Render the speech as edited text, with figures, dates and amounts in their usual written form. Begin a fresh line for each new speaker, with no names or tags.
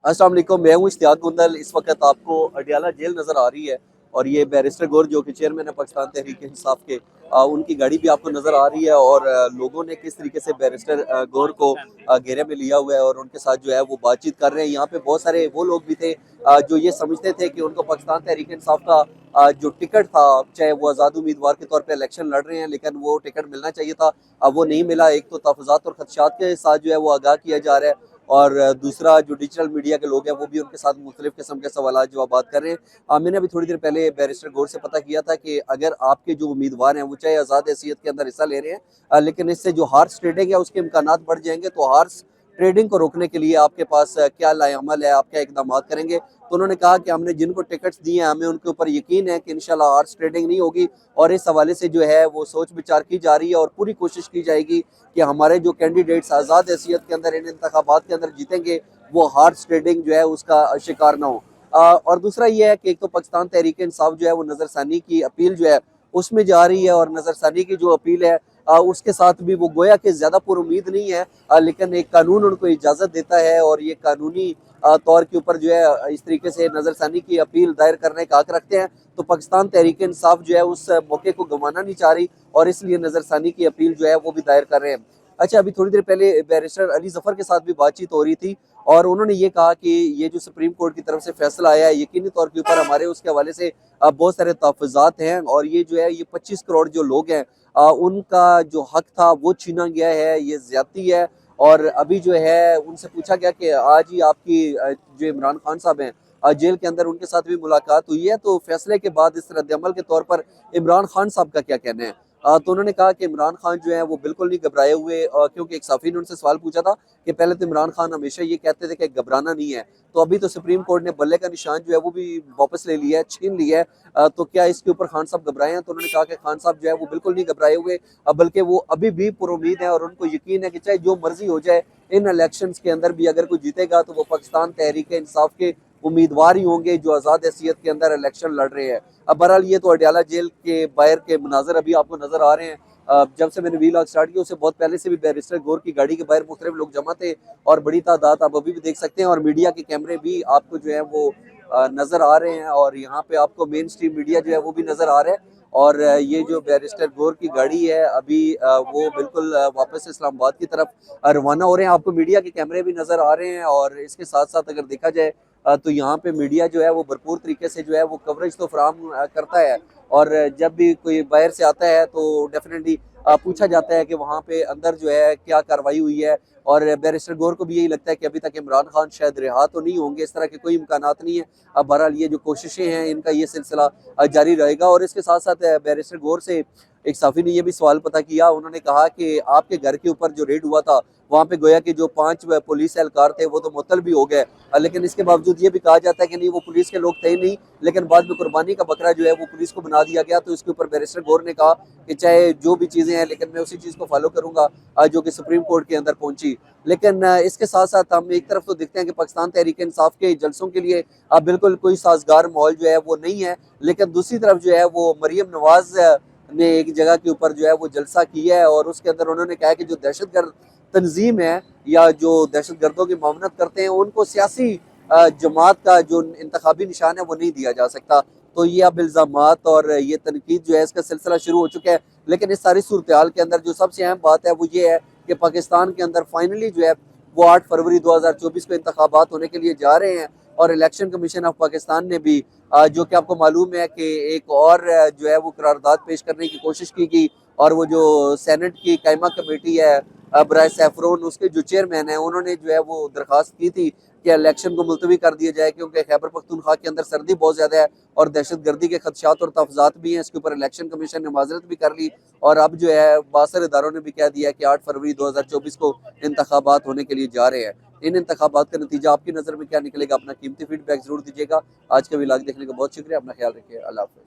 अस्सलाम वालेकुम, मैं हूँ इश्तियाक गुंदल। इस वक्त आपको अडियाला जेल नज़र आ रही है और ये बैरिस्टर गौर जो कि चेयरमैन है पाकिस्तान तहरीक इंसाफ के, उनकी गाड़ी भी आपको नज़र आ रही है। और लोगों ने किस तरीके से बैरिस्टर गौर को घेरे में लिया हुआ है और उनके साथ जो है वो बातचीत कर रहे हैं। यहाँ पे बहुत सारे वो लोग भी थे जो ये समझते थे कि उनको पाकिस्तान तहरीक इंसाफ का जो टिकट था, चाहे वो आज़ाद उम्मीदवार के तौर पर इलेक्शन लड़ रहे हैं, लेकिन वो टिकट मिलना चाहिए था, अब वो नहीं मिला। एक तो तहफ़्फ़ुज़ात और खदशात के साथ जो है वो आगाह किया जा रहा है, और दूसरा जो डिजिटल मीडिया के लोग हैं वो भी उनके साथ मुख्तलिफ किस्म के सवाल जवाब कर रहे हैं। मैंने अभी थोड़ी देर पहले बैरिस्टर गौर से पता किया था कि अगर आपके जो उम्मीदवार हैं वो चाहे आज़ाद हैसियत के अंदर हिस्सा ले रहे हैं, लेकिन इससे जो हार्स ट्रेडिंग है उसके इम्कान बढ़ जाएंगे, तो हार्स ट्रेडिंग को रोकने के लिए आपके पास क्या लाएअमल है, आप क्या इकदाम करेंगे। तो उन्होंने कहा कि हमने जिनको टिकट्स दिए हैं हमें उनके ऊपर यकीन है कि इंशाल्लाह हार्स ट्रेडिंग नहीं होगी, और इस हवाले से जो है वो सोच विचार की जा रही है और पूरी कोशिश की जाएगी कि हमारे जो कैंडिडेट्स आज़ाद हैसियत के अंदर इन इंतखाबात के अंदर जीतेंगे वो हार्स ट्रेडिंग जो है उसका शिकार ना हो। और दूसरा ये है कि एक तो पाकिस्तान तहरीक इंसाफ जो है वो नज़रसानी की अपील जो है उसमें जा रही है, और नज़रसानी की जो अपील है उसके साथ भी वो गोया कि ज़्यादा पुरुमीद नहीं है, लेकिन एक कानून उनको इजाज़त देता है और ये कानूनी तौर के ऊपर जो है इस तरीके से नज़रसानी की अपील दायर करने का हक रखते हैं। तो पाकिस्तान तहरीक इंसाफ जो है उस मौके को गंवाना नहीं चाह रही और इसलिए नज़रसानी की अपील जो है वो भी दायर कर रहे हैं। अच्छा, अभी थोड़ी देर पहले बैरिस्टर अली जफर के साथ भी बातचीत हो रही थी और उन्होंने ये कहा कि ये जो सुप्रीम कोर्ट की तरफ से फैसला आया है यकीनी तौर के ऊपर हमारे उसके हवाले से बहुत सारे तहफ़्फ़ुज़ात हैं, और ये जो है ये 25 करोड़ जो लोग हैं उनका जो हक था वो छीना गया है, ये ज्यादती है। और अभी जो है उनसे पूछा गया कि आज ही आपकी जो इमरान खान साहब हैं जेल के अंदर, उनके साथ भी मुलाकात हुई है, तो फैसले के बाद इस रद्द-ए-अमल के तौर पर इमरान खान साहब का क्या कहना है। तो उन्होंने कहा कि इमरान खान जो है वो बिल्कुल नहीं घबराए हुए, क्योंकि एक सहाफ़ी ने उनसे सवाल पूछा था कि पहले तो इमरान खान हमेशा ये कहते थे कि घबराना नहीं है, तो अभी तो सुप्रीम कोर्ट ने बल्ले का निशान जो है वो भी वापस ले लिया है, छीन लिया है, तो क्या इसके ऊपर खान साहब घबराए हैं। तो उन्होंने कहा कि खान साहब जो है वो बिल्कुल नहीं घबराए हुए, बल्कि वो अभी भी पुरुमीद है और उनको यकीन है कि चाहे जो मर्जी हो जाए इन इलेक्शंस के अंदर भी अगर कोई जीतेगा तो वो पाकिस्तान तहरीक इंसाफ के उम्मीदवार ही होंगे जो आज़ाद हैसियत के अंदर इलेक्शन लड़ रहे हैं। अब बहरहाल ये तो अडियाला जेल के बाहर के मनाजर अभी आपको नजर आ रहे हैं। जब से मैंने वीलॉग स्टार्ट किया उससे बहुत पहले से भी बैरिस्टर गौर की गाड़ी के बाहर मुख्तलिफ लोग जमा थे और बड़ी तादाद आप अभी भी देख सकते हैं, और मीडिया के कैमरे भी आपको जो है वो नजर आ रहे हैं, और यहाँ पे आपको मेन स्ट्रीम मीडिया जो है वो भी नजर आ रहा है। और ये जो बैरिस्टर गौर की गाड़ी है अभी वो बिल्कुल वापस इस्लामाबाद की तरफ रवाना हो रहे हैं। आपको मीडिया के कैमरे भी नजर आ रहे हैं, और इसके साथ साथ अगर देखा जाए तो यहाँ पे मीडिया जो है वो भरपूर तरीके से जो है वो कवरेज तो फराहम करता है, और जब भी कोई बाहर से आता है तो डेफिनेटली पूछा जाता है कि वहाँ पे अंदर जो है क्या कार्रवाई हुई है। और बैरिस्टर गौर को भी यही लगता है कि अभी तक इमरान खान शायद रिहा तो नहीं होंगे, इस तरह के कोई इम्कानात नहीं है। अब बहरहाल ये जो कोशिशें हैं इनका ये सिलसिला जारी रहेगा। और इसके साथ साथ बैरिस्टर गौर से एक साफी ने यह भी सवाल पता किया, उन्होंने कहा कि आपके घर के ऊपर जो रेड हुआ था वहाँ पे गोया कि जो 5 पुलिस एहलकार थे वो तो मुअत्तल भी हो गए, लेकिन इसके बावजूद ये भी कहा जाता है कि नहीं वो पुलिस के लोग थे ही नहीं, लेकिन बाद में कुर्बानी का बकरा जो है वो पुलिस को बना दिया गया। तो इसके ऊपर बैरिस्टर गौर ने कहा कि चाहे जो भी चीज़ें हैं लेकिन मैं उसी चीज़ को फॉलो करूंगा जो कि सुप्रीम कोर्ट के अंदर पहुंची। लेकिन इसके साथ साथ हम एक तरफ तो देखते हैं कि पाकिस्तान तहरीक इंसाफ के जलसों के लिए बिल्कुल कोई साजगार माहौल जो है वो नहीं है, लेकिन दूसरी तरफ जो है वो मरियम नवाज ने एक जगह के ऊपर जो है वो जलसा किया है और उसके अंदर उन्होंने कहा कि जो दहशतगर्द तंजीम है या जो दहशत गर्दों की मामनत करते हैं उनको सियासी जमात का जो इंतखाबी निशान है वो नहीं दिया जा सकता। तो ये अब इल्ज़ामात और ये तनकीद जो है इसका सिलसिला शुरू हो चुका है। लेकिन इस सारी सूरत हाल के अंदर जो सबसे अहम बात है वो ये है कि पाकिस्तान के अंदर फाइनली जो है वो 8 फरवरी 2024 को इंतखाबात होने के लिए जा रहे हैं, और इलेक्शन कमीशन ऑफ पाकिस्तान ने भी जो कि आपको मालूम है कि एक और जो है वो करारदाद पेश करने की कोशिश की, और वो जो सेनेट की कायमा कमेटी है बराए सैफरोन उसके जो चेयरमैन है उन्होंने जो है वो दरखास्त की थी कि इलेक्शन को मुलतवी कर दिया जाए, क्योंकि खैबर पख्तूनख्वा के अंदर सर्दी बहुत ज़्यादा है और दहशत गर्दी के खदशात और तहफ़्फ़ुज़ात भी हैं। इसके ऊपर इलेक्शन कमीशन ने माजरत भी कर ली, और अब जो है बासर इदारों ने भी कह दिया कि 8 फरवरी 2024 को इंतखाबात होने के लिए जा रहे हैं। इन इंतखाबात का नतीजा आपकी नज़र में क्या निकलेगा, अपना कीमती फीडबैक जरूर दीजिएगा। आज का व्लॉग देखने का बहुत शुक्रिया, अपना ख्याल रखिए, अल्लाह हाफ़िज़।